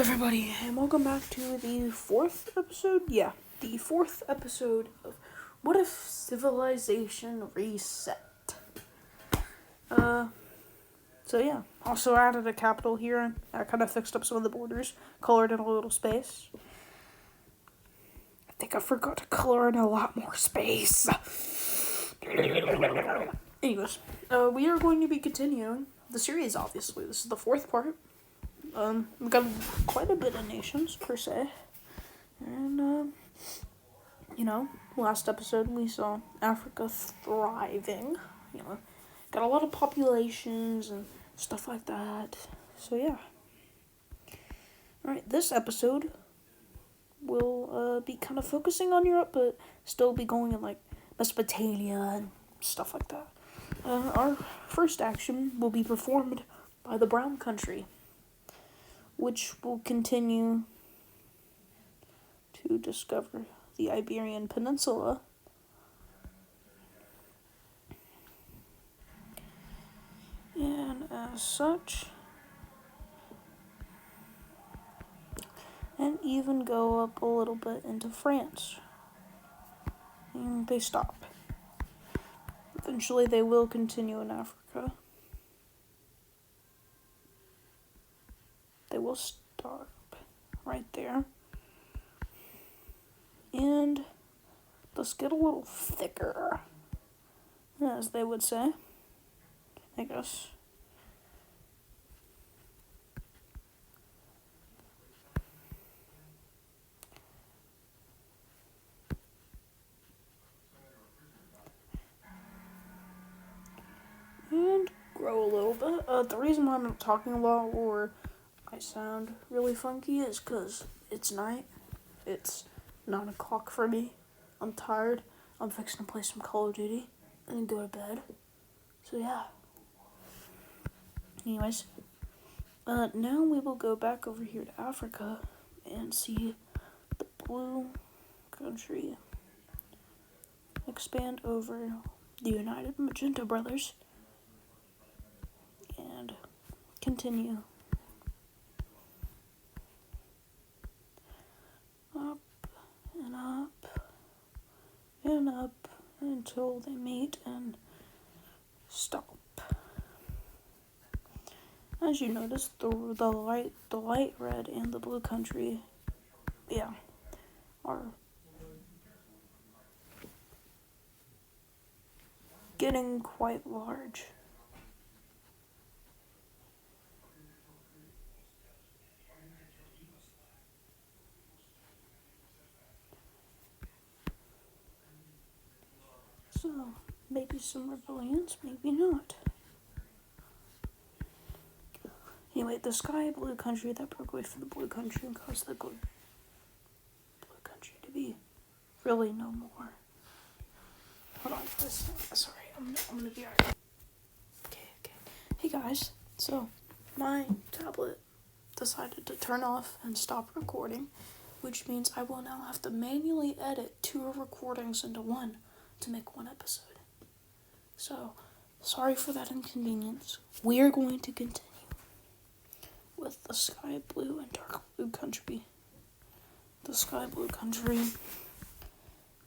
everybody, and welcome back to the fourth episode. Yeah, the fourth episode of What If Civilization Reset? So yeah, also added a capital here. I kind of fixed up some of the borders, colored in a little space. I think I forgot to color in a lot more space. Anyways, we are going to be continuing the series, obviously. This is the fourth part. We've got quite a bit of nations, per se. And, last episode we saw Africa thriving. Got a lot of populations and stuff like that. So, yeah. Alright, this episode will be kind of focusing on Europe, but still be going in, Mesopotamia and stuff like that. Our first action will be performed by the Brown Country, which will continue to discover the Iberian Peninsula. And as such, and even go up a little bit into France. And they stop. Eventually they will continue in Africa. They will stop right there. And let's get a little thicker, as they would say, I guess. And grow a little bit. The reason why I'm not talking a lot or I sound really funky is because it's night. It's 9 o'clock for me. I'm tired. I'm fixing to play some Call of Duty and then go to bed. So yeah. Anyways, now we will go back over here to Africa and see the Blue Country expand over the United Magenta Brothers and continue up and up and up until they meet and stop. As you notice, the light red and the Blue Country, are getting quite large. So, maybe some rebellions, maybe not. Anyway, the Sky Blue Country that broke away from the Blue Country and caused the Blue Country to be really no more. Hold on, guys. Sorry, I'm gonna be alright. Okay. Hey guys, so my tablet decided to turn off and stop recording, which means I will now have to manually edit 2 recordings into one to make one episode. So, sorry for that inconvenience. We are going to continue with the Sky Blue and Dark Blue Country. The Sky Blue Country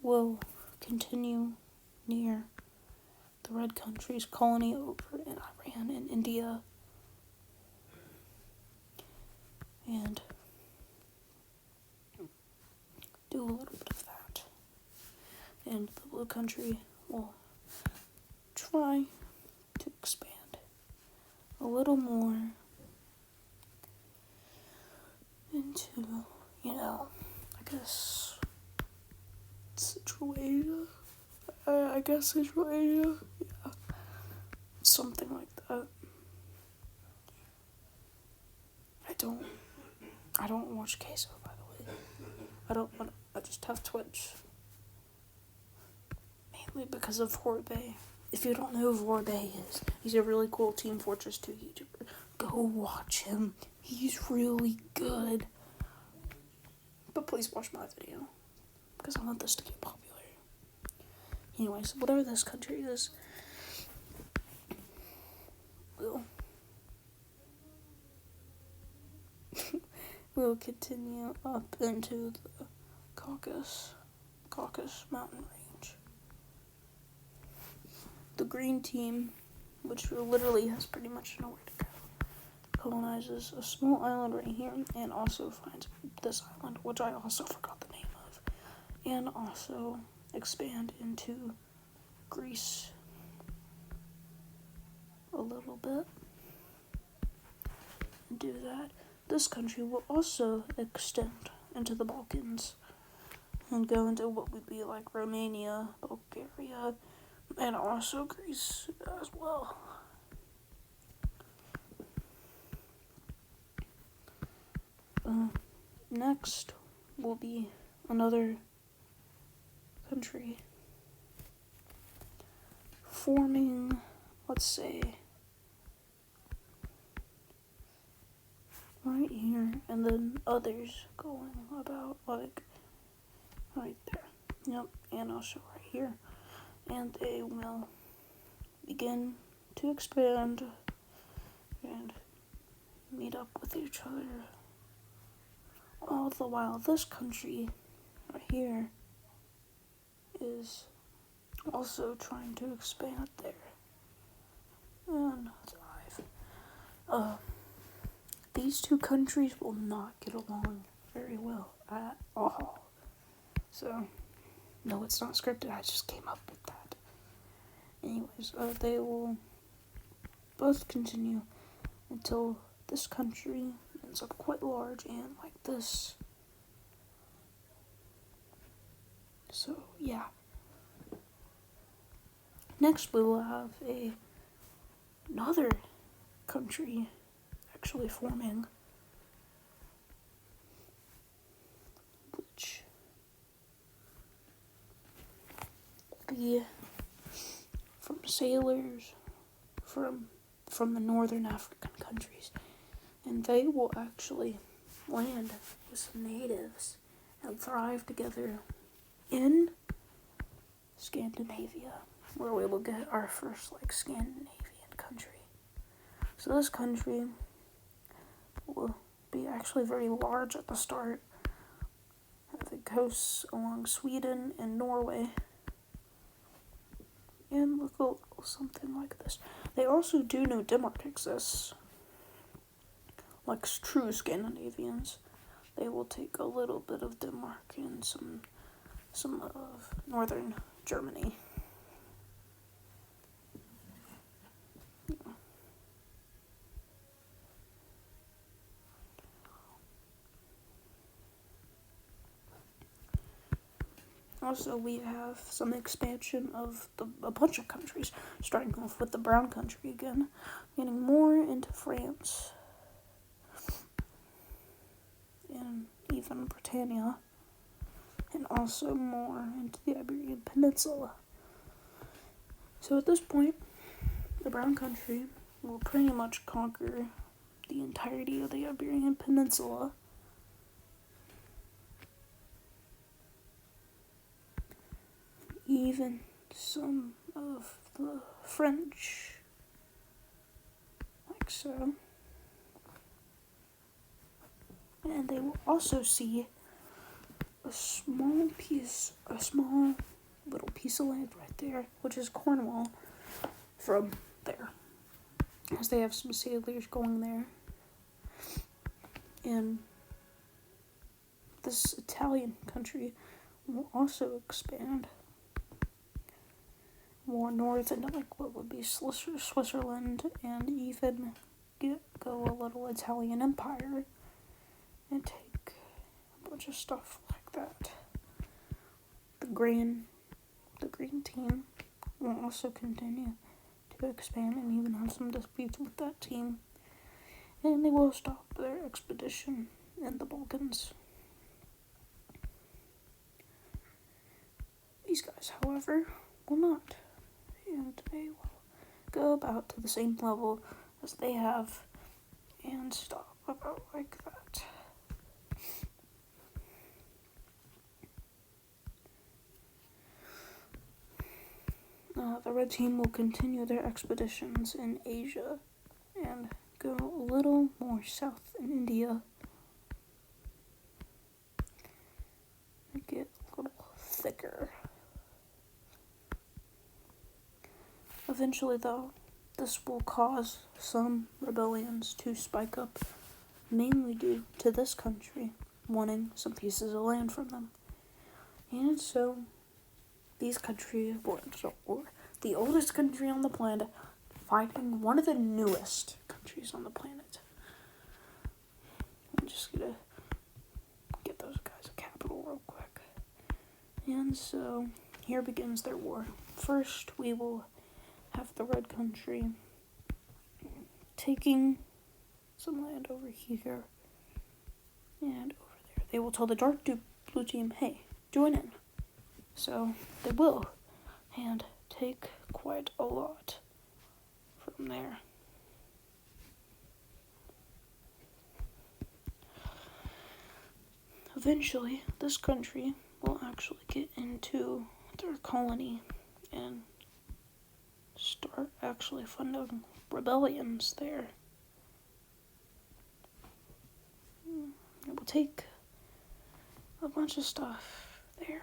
will continue near the Red Country's colony over in Iran and India. And do a little bit of that. And the Blue Country will try to expand a little more into, I guess, Central Asia. Central Asia, yeah. Something like that. I don't watch Queso, by the way. I just have Twitch. Mainly because of Vorbay. If you don't know who Vorbay is, he's a really cool Team Fortress 2 YouTuber. Go watch him. He's really good. But please watch my video, because I want this to get popular. Anyways, whatever this country is, will will continue up into the Caucasus mountain range. The green team, which literally has pretty much nowhere to go, colonizes a small island right here and also finds this island, which I also forgot the name of, and also expand into Greece a little bit. And do that. This country will also extend into the Balkans and go into what would be like Romania, Bulgaria, and also Greece as well. Next will be another country forming, let's say, right here, and then others going about like right there. Yep, and also right here. And they will begin to expand and meet up with each other. All the while, this country right here is also trying to expand there and thrive. These two countries will not get along very well at all. So, no, it's not scripted. I just came up with that. Anyways, they will both continue until this country ends up quite large and like this. So, yeah. Next, we will have another country actually forming, which will be from sailors from the northern African countries, and they will actually land with some natives and thrive together in Scandinavia, where we will get our first like Scandinavian country. So this country will be actually very large at the start. It coasts along Sweden and Norway, and look a little something like this. They also do know Denmark exists. Like true Scandinavians, they will take a little bit of Denmark and some of northern Germany. Also, we have some expansion of a bunch of countries, starting off with the brown country again, getting more into France, and even Britannia, and also more into the Iberian Peninsula. So at this point, the brown country will pretty much conquer the entirety of the Iberian Peninsula. Even some of the French, like so. And they will also see a small little piece of land right there, which is Cornwall, from there, as they have some sailors going there. And this Italian country will also expand more north into like what would be Switzerland, and even go a little Italian Empire and take a bunch of stuff like that. The green team will also continue to expand and even have some disputes with that team, and they will stop their expedition in the Balkans. These guys, however, will not, and they will go about to the same level as they have and stop about like that. The red team will continue their expeditions in Asia and go a little more south in India Eventually, though, this will cause some rebellions to spike up, mainly due to this country wanting some pieces of land from them. And so, these countries were the oldest country on the planet fighting one of the newest countries on the planet. I'm just gonna get those guys a capital real quick. And so, here begins their war. First, we will have the red country taking some land over here and over there. They will tell the dark blue team, hey, join in. So they will, and take quite a lot from there. Eventually, this country will actually get into their colony and start actually funding rebellions there. It will take a bunch of stuff there.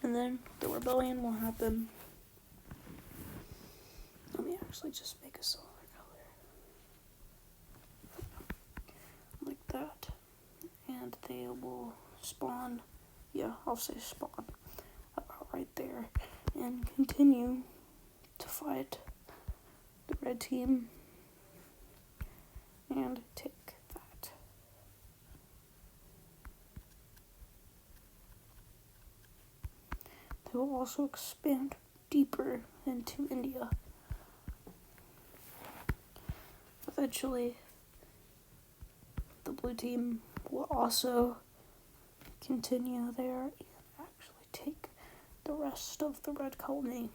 And then the rebellion will happen. Let me actually just make a silver color. Like that. And they will spawn. Yeah, I'll say spawn. About right there. And continue to fight the red team. And take that. They will also expand deeper into India. Eventually, the blue team will also continue there and actually take the rest of the red colony.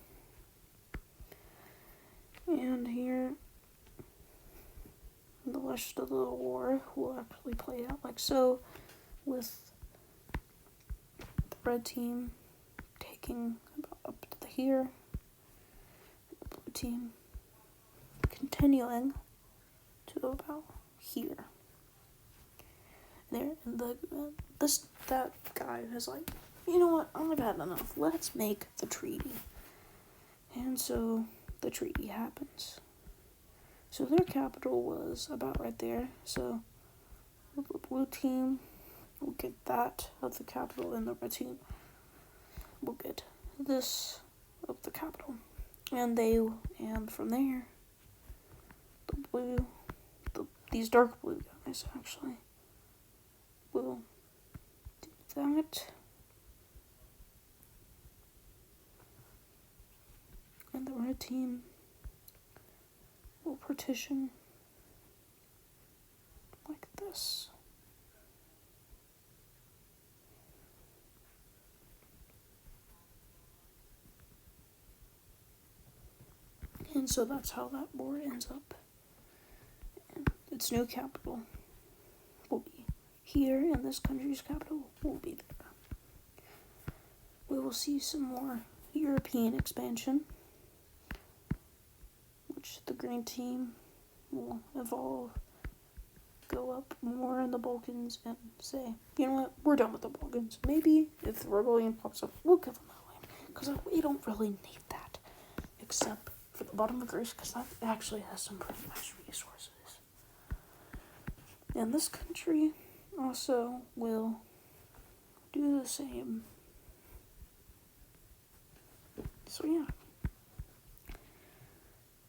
And here, the rest of the war will actually play out like so, with the red team taking about up to here, the blue team continuing to about here. There, and that guy is like, you know what, I've had enough. Let's make the treaty. And so the treaty happens. So their capital was about right there. So the blue team will get that of the capital, and the red team will get this of the capital. And from there, these dark blue guys actually will do that. And the red team will partition like this. And so that's how that war ends up. And its new capital will be here, and this country's capital will be there. We will see some more European expansion, which the green team will evolve, go up more in the Balkans, and say, you know what, we're done with the Balkans. Maybe if the rebellion pops up, we'll give them that land, because we don't really need that, except for the bottom of Greece, because that actually has some pretty nice resources. And this country also will do the same. So yeah.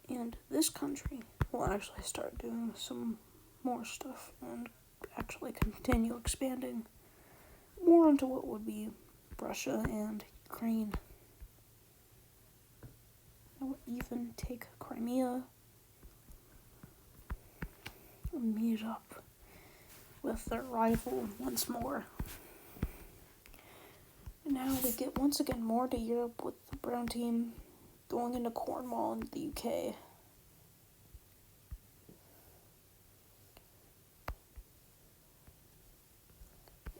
And this country will actually start doing some more stuff and actually continue expanding more into what would be Russia and Ukraine. It will even take Crimea and meet up with their rival once more. And now we get once again more to Europe with the brown team going into Cornwall in the UK.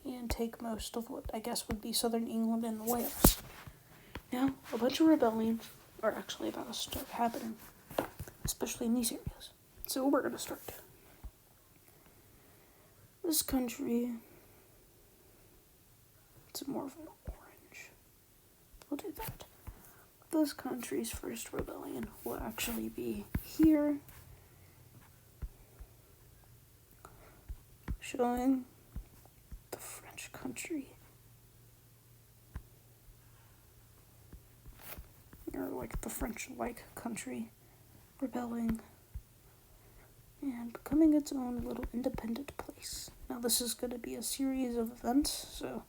And take most of what I guess would be southern England and Wales. Now, a bunch of rebellions are actually about to start happening, especially in these areas. So we're going to start. This country it's more of an orange. We'll do that. This country's first rebellion will actually be here, showing the French country, or like the French-like country, rebelling and becoming its own little independent place. Now this is going to be a series of events, so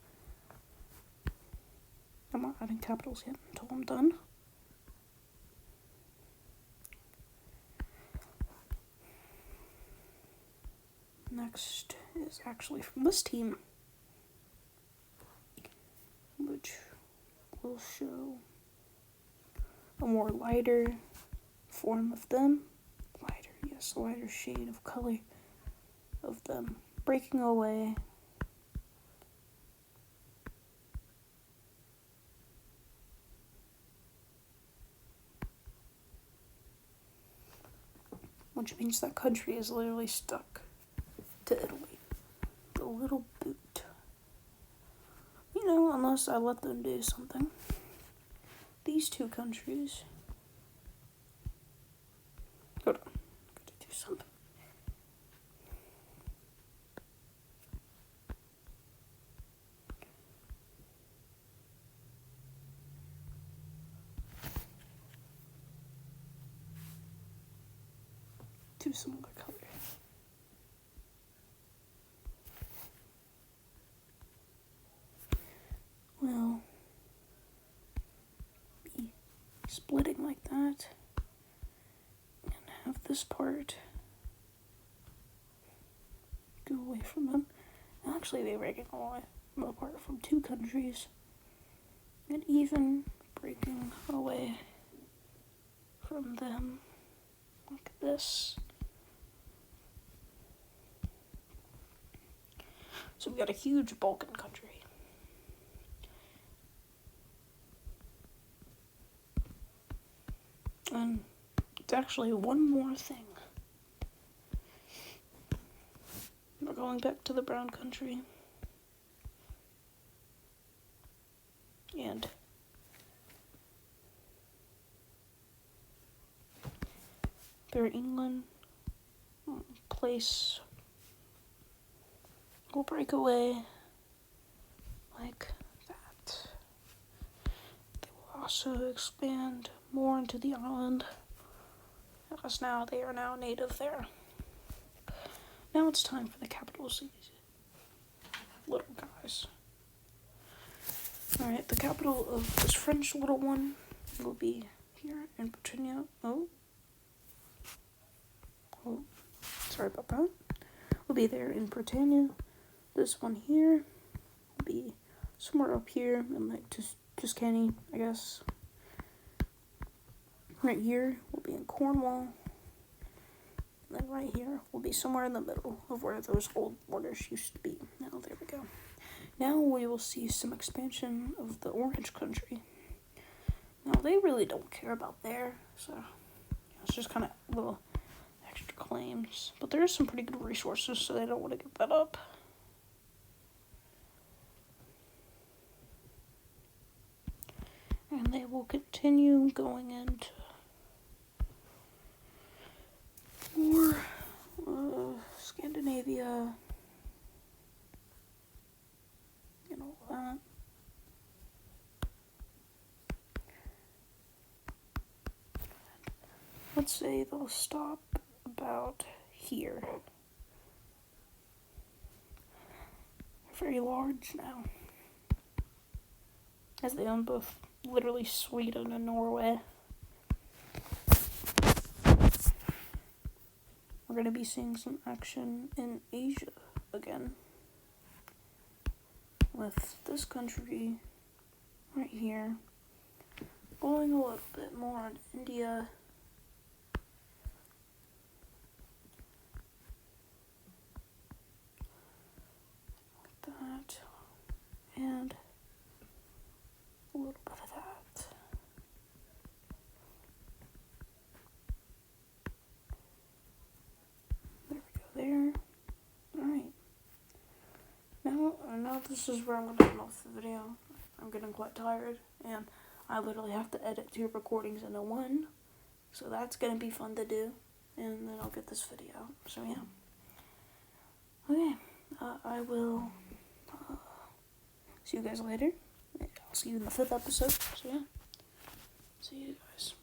I'm not adding capitals yet until I'm done. Next is actually from this team, which will show a more lighter form of them. Lighter, yes, a lighter shade of color of them breaking away. Which means that country is literally stuck to Italy. The little boot. You know, unless I let them do something. These two countries. Hold on. I gotta do something. Too similar color. Well, be splitting like that, and have this part go away from them. Actually, they breaking away apart from two countries, and even breaking away from them like this. So we got a huge Balkan country. And it's actually one more thing. We're going back to the brown country. And their England place will break away like that. They will also expand more into the island, because now they are now native there. Now it's time for the capital cities. Little guys. Alright, the capital of this French little one will be here in Britannia. Oh, sorry about that. Will be there in Britannia. This one here will be somewhere up here in like Tuscany, I guess. Right here will be in Cornwall. And then right here will be somewhere in the middle of where those old borders used to be. Now, there we go. Now we will see some expansion of the Orange Country. Now, they really don't care about there, so it's just kind of little extra claims. But there are some pretty good resources, so they don't want to give that up. And they will continue going into more Scandinavia and all that. Let's say they'll stop about here. They're very large now, as they own both literally Sweden and Norway. We're going to be seeing some action in Asia again, with this country right here going a little bit more on India. Like that. And a little bit of that. There we go there. Alright. Now Well, now this is where I'm going to end off the video. I'm getting quite tired, and I literally have to edit 2 recordings into one, so that's going to be fun to do, and then I'll get this video out. So yeah. Okay, I will see you guys later. I'll see you in the 5th episode. So yeah, see you guys.